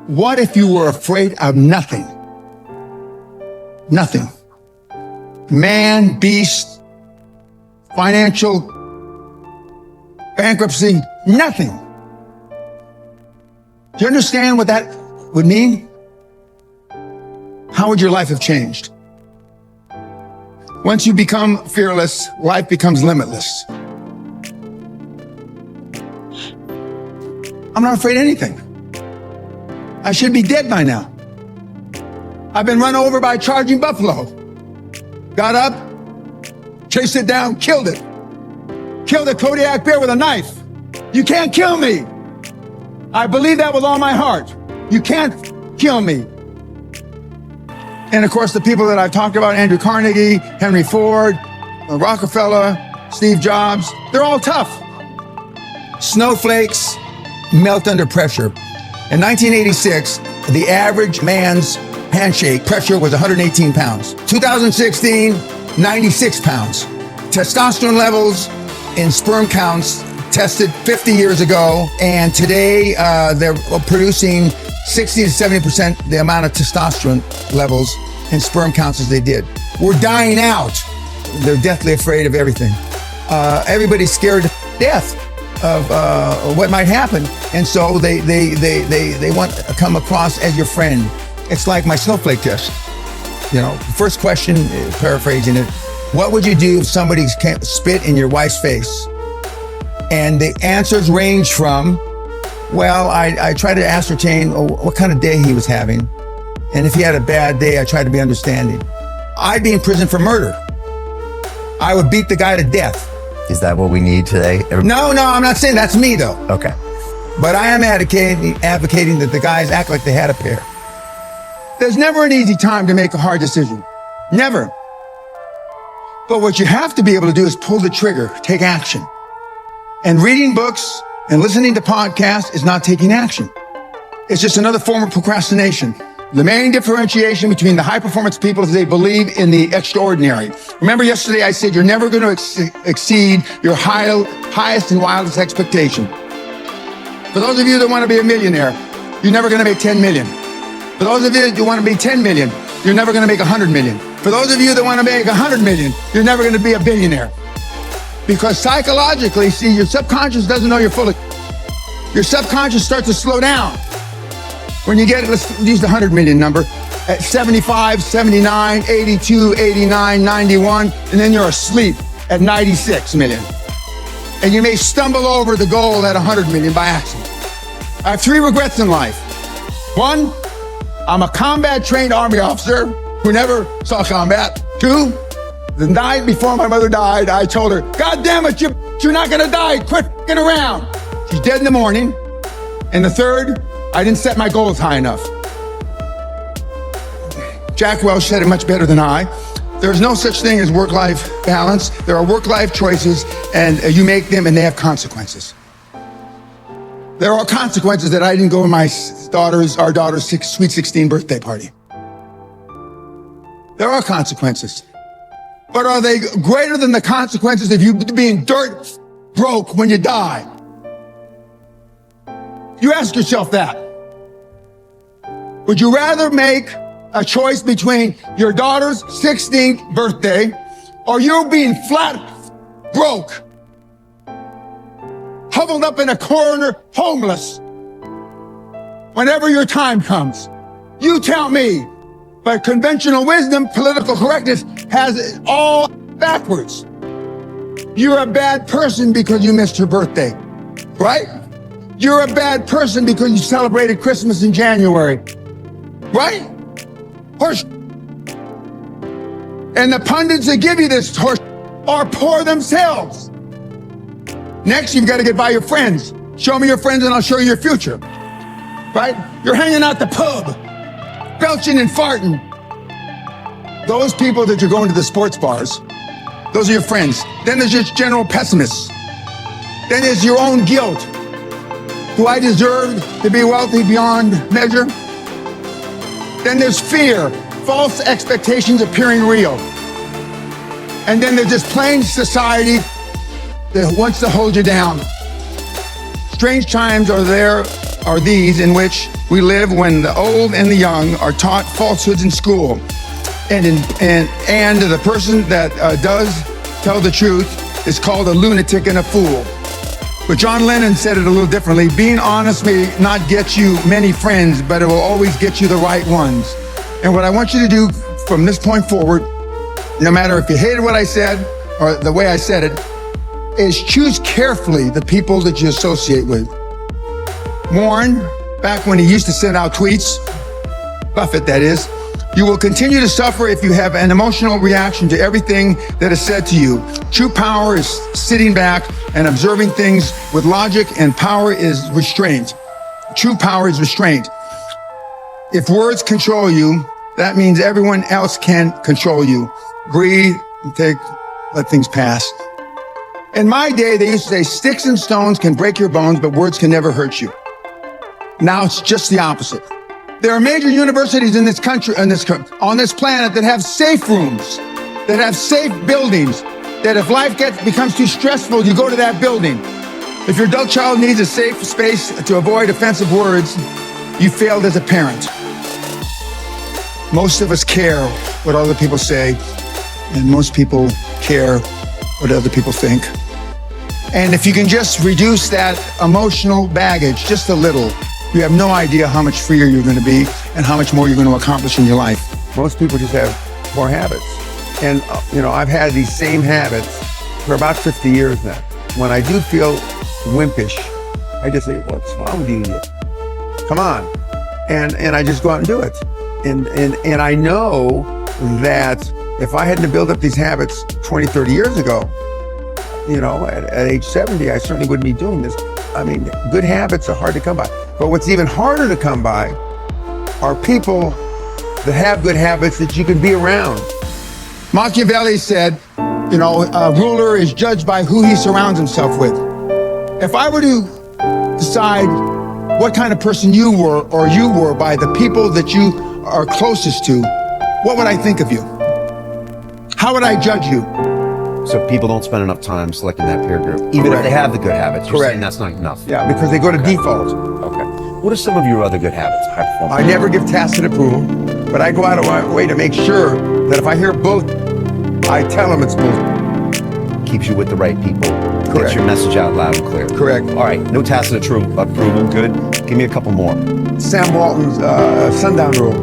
What if you were afraid of nothing? Nothing. Man, beast, financial, bankruptcy, nothing. Do you understand what that would mean? How would your life have changed? Once you become fearless, life becomes limitless. I'm not afraid of anything. I should be dead by now. I've been run over by a charging buffalo. Got up, chased it down, killed it. Killed a Kodiak bear with a knife. You can't kill me. I believe that with all my heart. You can't kill me. And of course, the people that I've talked about, Andrew Carnegie, Henry Ford, Rockefeller, Steve Jobs, they're all tough. Snowflakes melt under pressure. In 1986, the average man's handshake pressure was 118 pounds. 2016, 96 pounds. Testosterone levels in sperm counts tested 50 years ago, and today they're producing 60 to 70% the amount of testosterone levels in sperm counts as they did. We're dying out. They're deathly afraid of everything. Everybody's scared to death of what might happen, and so they want to come across as your friend. It's like my snowflake test. You know, first question, paraphrasing it, what would you do if somebody spit in your wife's face? And the answers range from, well, I try to ascertain what kind of day he was having. And if he had a bad day, I try to be understanding. I'd be in prison for murder. I would beat the guy to death. Is that what we need today? No, I'm not saying that's me though. Okay. But I am advocating that the guys act like they had a pair. There's never an easy time to make a hard decision. Never. But what you have to be able to do is pull the trigger, take action. And reading books and listening to podcasts is not taking action. It's just another form of procrastination. The main differentiation between the high-performance people is they believe in the extraordinary. Remember yesterday I said you're never going to exceed your highest and wildest expectation. For those of you that want to be a millionaire, you're never going to make 10 million. For those of you that want to be 10 million, you're never going to make 100 million. For those of you that want to make 100 million, you're never going to be a billionaire. Because psychologically, see, your subconscious doesn't know you're full of... Your subconscious starts to slow down. When you get, let's use the 100 million number, at 75, 79, 82, 89, 91, and then you're asleep at 96 million. And you may stumble over the goal at 100 million by accident. I have 3 regrets in life. 1, I'm a combat-trained Army officer who never saw combat. 2, the night before my mother died, I told her, God damn it, you're not gonna die, quit f***ing around. She's dead in the morning. And the 3rd, I didn't set my goals high enough. Jack Welch said it much better than I. There's no such thing as work-life balance. There are work-life choices, and you make them, and they have consequences. There are consequences that I didn't go to our daughter's sweet 16 birthday party. There are consequences. But are they greater than the consequences of you being dirt broke when you die? You ask yourself that. Would you rather make a choice between your daughter's 16th birthday or you being flat broke, huddled up in a corner, homeless, whenever your time comes? You tell me. But conventional wisdom, political correctness, has it all backwards. You're a bad person because you missed her birthday, right? You're a bad person because you celebrated Christmas in January, right? Horse. And the pundits that give you this horse are poor themselves. Next, you've got to get by your friends. Show me your friends and I'll show you your future, right? You're hanging out the pub, belching and farting. Those people that you're going to the sports bars, those are your friends. Then there's just general pessimists. Then there's your own guilt. Do I deserve to be wealthy beyond measure? Then there's fear, false expectations appearing real. And then there's this plain society that wants to hold you down. Strange times are there are these in which we live when the old and the young are taught falsehoods in school. And the person that does tell the truth is called a lunatic and a fool. But John Lennon said it a little differently. Being honest may not get you many friends, but it will always get you the right ones. And what I want you to do from this point forward, no matter if you hated what I said or the way I said it, is choose carefully the people that you associate with. Warren, back when he used to send out tweets, Buffett that is, you will continue to suffer if you have an emotional reaction to everything that is said to you. True power is sitting back and observing things with logic, and power is restraint. True power is restraint. If words control you, that means everyone else can control you. Breathe and let things pass. In my day, they used to say sticks and stones can break your bones, but words can never hurt you. Now it's just the opposite. There are major universities in this country, on this planet, that have safe rooms, that have safe buildings, that if life becomes too stressful, you go to that building. If your adult child needs a safe space to avoid offensive words, you failed as a parent. Most of us care what other people say, and most people care what other people think. And if you can just reduce that emotional baggage just a little, you have no idea how much freer you're going to be and how much more you're going to accomplish in your life. Most people just have poor habits. And, I've had these same habits for about 50 years now. When I do feel wimpish, I just say, what's wrong with you? Come on. And I just go out and do it. And I know that if I hadn't built up these habits 20, 30 years ago, at age 70, I certainly wouldn't be doing this. I mean, good habits are hard to come by. But what's even harder to come by are people that have good habits that you can be around. Machiavelli said, a ruler is judged by who he surrounds himself with. If I were to decide what kind of person you were by the people that you are closest to, what would I think of you? How would I judge you? So people don't spend enough time selecting that peer group, even if they have the good habits. You're saying that's not enough. Yeah, because they go to default. Okay. What are some of your other good habits? High performance. I never give tacit approval, but I go out of my way to make sure that if I hear both, I tell them it's both. Keeps you with the right people. Correct. Gets your message out loud and clear. Correct. All right, no tacit approval. Good. Give me a couple more. Sam Walton's sundown rule.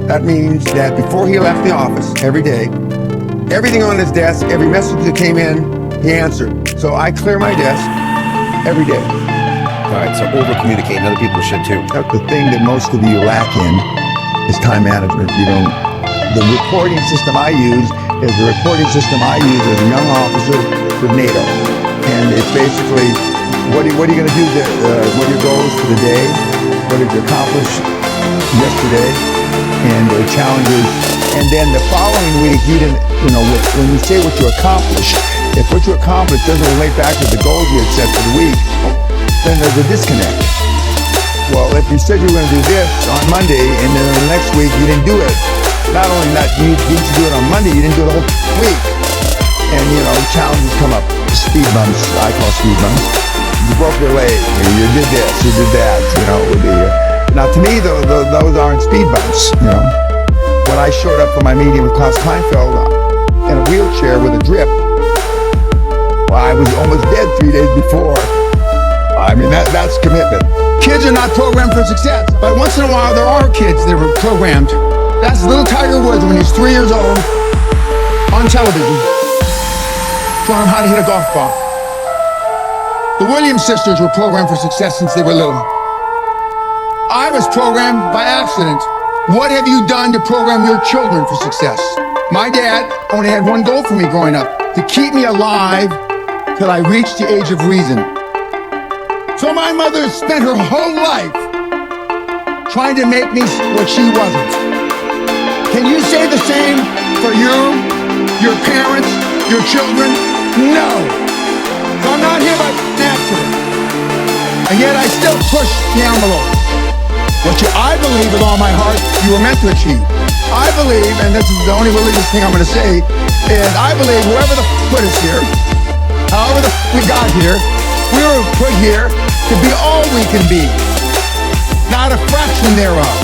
That means that before he left the office every day, everything on his desk, every message that came in, he answered. So I clear my desk every day. All right, so over-communicating, other people should too. The thing that most of you lack in is time management. The reporting system I use is the reporting system I use as a young officer with NATO. And it's basically, what are you going to do? What are your goals for the day? What did you accomplish yesterday? And the challenges. And then the following week, when you say what you accomplished, if what you accomplished doesn't relate back to the goals you had set for the week, then there's a disconnect. Well, if you said you were going to do this on Monday, and then the next week you didn't do it, not only that, you didn't do it on Monday, you didn't do it the whole week. And, challenges come up. Speed bumps, I call speed bumps. You broke your leg, you did this, you did that, Now, to me, those aren't speed bumps, When I showed up for my meeting with Klaus Kleinfeld in a wheelchair with a drip, well, I was almost dead 3 days before. I mean, that's commitment. Kids are not programmed for success, but once in a while there are kids that were programmed. That's little Tiger Woods when he's 3 years old on television, showing him how to hit a golf ball. The Williams sisters were programmed for success since they were little. I was programmed by accident. What have you done to program your children for success? My dad only had one goal for me growing up, to keep me alive till I reached the age of reason. So my mother spent her whole life trying to make me what she wasn't. Can you say the same for you, your parents, your children? No. So I'm not here by accident. And yet I still push the envelope. I believe with all my heart you were meant to achieve. I believe, and this is the only religious thing I'm going to say, is I believe whoever the put us here, however we got here, we were put here to be all we can be. not a fraction thereof.